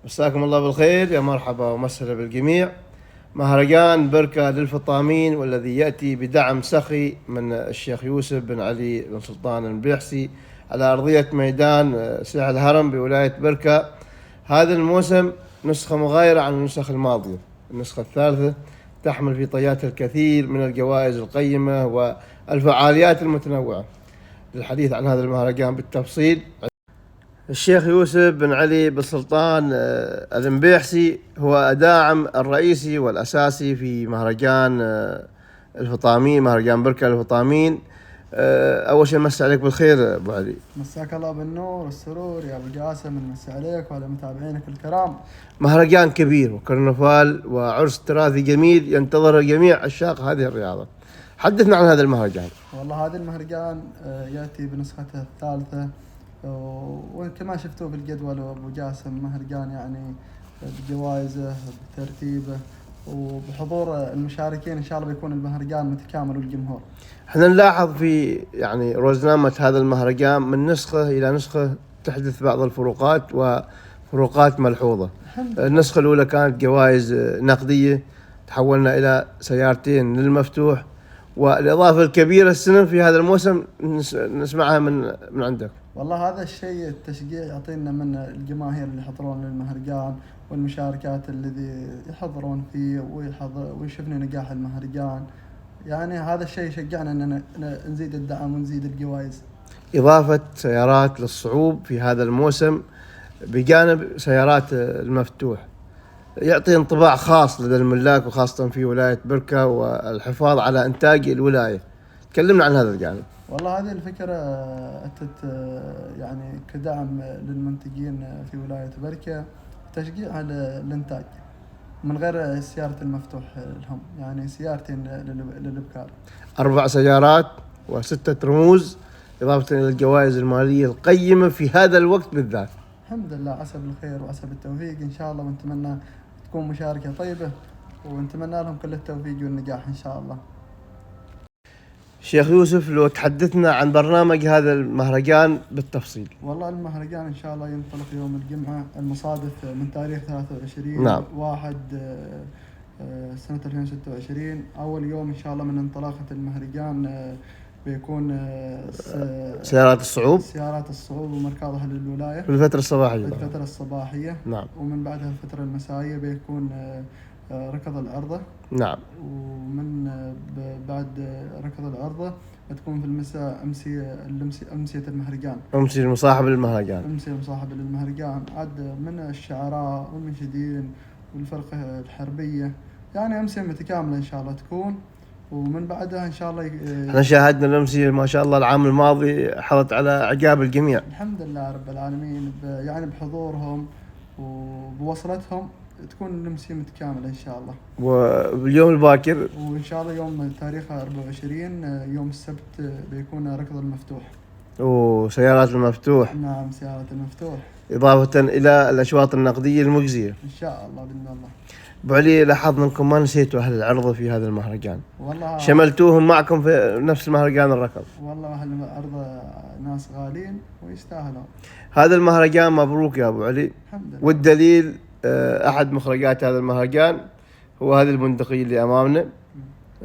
مساكم الله بالخير، يا مرحبا ومسهلا بالجميع. مهرجان بركة للفطامين، والذي يأتي بدعم سخي من الشيخ يوسف بن علي بن سلطان البيحسي على أرضية ميدان ساحل الهرم بولاية بركة. هذا الموسم نسخة مغايرة عن النسخ الماضية. النسخة الثالثة تحمل في طياتها الكثير من الجوائز القيمة والفعاليات المتنوعة. للحديث عن هذا المهرجان بالتفصيل، الشيخ يوسف بن علي بن سلطان البيحسي هو الداعم الرئيسي والأساسي في مهرجان الفطامين، مهرجان بركة الفطامين. أول شيء مسي عليك بالخير أبو علي. مساك الله بالنور والسرور يا أبو جاسم، مسي عليك وعلى متابعينك الكرام. مهرجان كبير وكرنفال وعرس تراثي جميل ينتظر جميع عشاق هذه الرياضة. حدثنا عن هذا المهرجان. والله هذا المهرجان يأتي بنسخته الثالثة، وكما شفتوه بالجدول أبو جاسم، مهرجان يعني بجوائزه بترتيبه وبحضور المشاركين. إن شاء الله بيكون المهرجان متكامل والجمهور. احنا نلاحظ في روزنامة هذا المهرجان من نسخة إلى نسخة تحدث بعض الفروقات وفروقات ملحوظة. النسخة الأولى كانت جوائز نقدية، تحولنا إلى سيارتين للمفتوح، والإضافة الكبيرة السنة في هذا الموسم نسمعها من عندك. والله هذا الشيء التشجيع يعطينا من الجماهير اللي يحضرون للمهرجان والمشاركات الذي يحضرون فيه ويشوفنا نجاح المهرجان. يعني هذا الشيء يشجعنا أن نزيد الدعم ونزيد الجوائز. إضافة سيارات للصعوب في هذا الموسم بجانب سيارات المفتوح يعطي انطباع خاص لدى الملاك، وخاصة في ولاية بركة، والحفاظ على إنتاج الولاية. تكلمنا عن هذا الجانب. والله هذه الفكرة أتت يعني كدعم للمنتجين في ولاية بركة، تشجيع الإنتاج من غير سيارة المفتوح لهم، يعني سيارتين للإبكار. 4 سيارات و6 رموز، إضافة إلى الجوائز المالية القيمة في هذا الوقت بالذات. الحمد لله، عسى بالخير وعسى بالتوفيق إن شاء الله، ونتمنى تكون مشاركة طيبة، ونتمنى لهم كل التوفيق والنجاح إن شاء الله. شيخ يوسف، لو تحدثنا عن برنامج هذا المهرجان بالتفصيل. والله المهرجان إن شاء الله ينطلق يوم الجمعة المصادف من تاريخ 23 نعم. 1 سنة 2026. أول يوم إن شاء الله من انطلاقة المهرجان بيكون سيارات الصعود ومركضها للولاية في الفترة الصباحية. الفترة الصباحية. نعم. ومن بعدها الفترة المسائية بيكون ركض العرضة. نعم. ومن بعد ركض العرضة بتكون في المساء أمسية المهرجان، أمسية المصاحبة للمهرجان. أمسية المصاحبة للمهرجان، عاد من الشعراء والمنشدين والفرقة الحربية، يعني أمسية متكاملة إن شاء الله تكون. ومن بعدها إن شاء الله احنا شاهدنا الأمسية ما شاء الله العام الماضي حضت على إعجاب الجميع. الحمد لله رب العالمين، يعني بحضورهم وبوصلتهم تكون الأمسية متكاملة إن شاء الله. واليوم الباكر وإن شاء الله يوم تاريخ 24 يوم السبت بيكون ركض المفتوح وسيارات المفتوح. نعم، سيارة المفتوح، إضافة إلى الأشواط النقدية المجزية إن شاء الله بإذن الله. أبو علي، لاحظنا أنكم ما نسيتوا أهل العرضة في هذا المهرجان، والله شملتوهم معكم في نفس المهرجان الركض. والله أهل الأرض ناس غالين ويستاهلون. هذا المهرجان مبروك يا أبو علي. الحمد لله. والدليل أحد مخرجات هذا المهرجان هو هذه البندقية اللي أمامنا.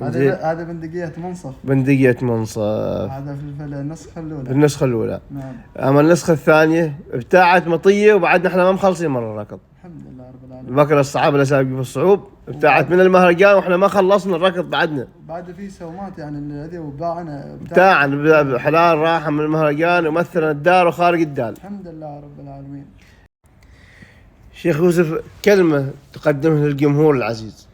هذا بندقية منصف. بندقية منصف. هذا في النسخة الأولى. النسخة الأولى. نعم. أما النسخة الثانية ابتاعت مطية، وبعدنا احنا ما مخلصين مرة الركض. الحمد لله رب العالمين. بكر الصعاب الأسابق في الصعوب ابتاعت من المهرجان، واحنا ما خلصنا الركض بعدنا. بعد في سومات يعني الذي وباعنا ابتاعنا حلال راحة من المهرجان ومثلا الدار وخارج الدال. الحمد لله رب العالمين. شيخ يوسف، كلمة تقدمها للجمهور العزيز.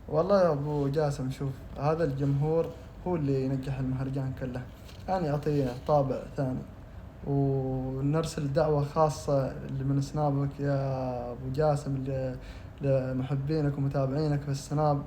والله يا أبو جاسم، شوف، هذا الجمهور هو اللي ينجح المهرجان كله، يعني يعطيه طابع ثاني. ونرسل دعوة خاصة من سنابك يا أبو جاسم لمحبينك ومتابعينك في السناب،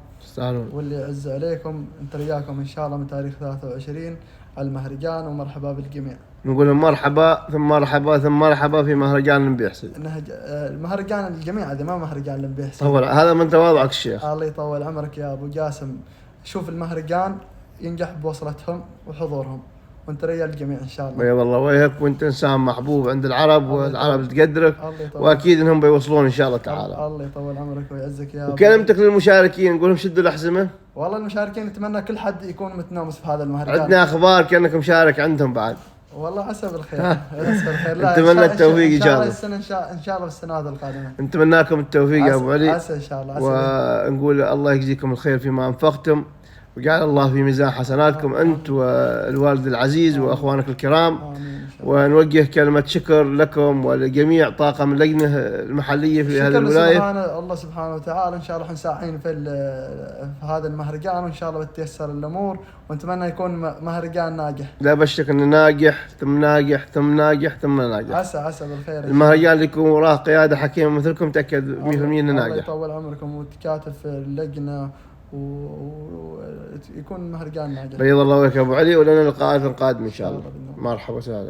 واللي يعز عليكم انت رياكم إن شاء الله من تاريخ 23 على المهرجان، ومرحبا بالجميع. نقول مرحبا ثم مرحبا ثم مرحبا في مهرجان البيحسي. المهرجان الجميع، هذا ما مهرجان البيحسي. هذا من تواضعك الشيخ. الله يطول عمرك يا أبو جاسم. شوف، المهرجان ينجح بوصلتهم وحضورهم، وانت ريال الجميع ان شاء الله. بيض الله وجهك، وانت انسان محبوب عند العرب، والعرب تقدرك، الله يطول. واكيد انهم بيوصلون ان شاء الله تعالى. الله يطول عمرك ويعزك يا وكلمتك للمشاركين نقول لهم شدوا الاحزمه. والله المشاركين نتمنى كل حد يكون متنامس في هذا المهرجان. عندنا اخبار كانك مشارك عندهم بعد. والله عسى بالخير. عسى بالخير. لا نتمنى التوفيق ان شاء الله. السنه ان شاء الله بالسنوات القادمه. نتمنى لكم التوفيق يا ابو علي. عسى ان شاء الله. ونقول الله يجزيكم الخير فيما انفقتم، وجعل الله في ميزان حسناتكم انت والوالد العزيز واخوانك الكرام. ونوجه كلمة شكر لكم ولجميع طاقم اللجنة المحلية في هذه الولاية. الله سبحانه وتعالى إن شاء الله حنساعين في هذا المهرجان، وإن شاء الله بتيسر الأمور، ونتمنى يكون مهرجان ناجح. لا بشك إنه ناجح ثم ناجح ثم ناجح ثم ناجح. عسى بالخير. المهرجان اللي يكون وراه قيادة حكيمة مثلكم تأكد 100% إنه ناجح. الله يطول عمركم وتكاتف في اللجنة ويكون مهرجان ناجح. بيض الله وجهك أبو علي، ولنا لقاءات قادمة إن شاء الله. مرحبا وسهلا.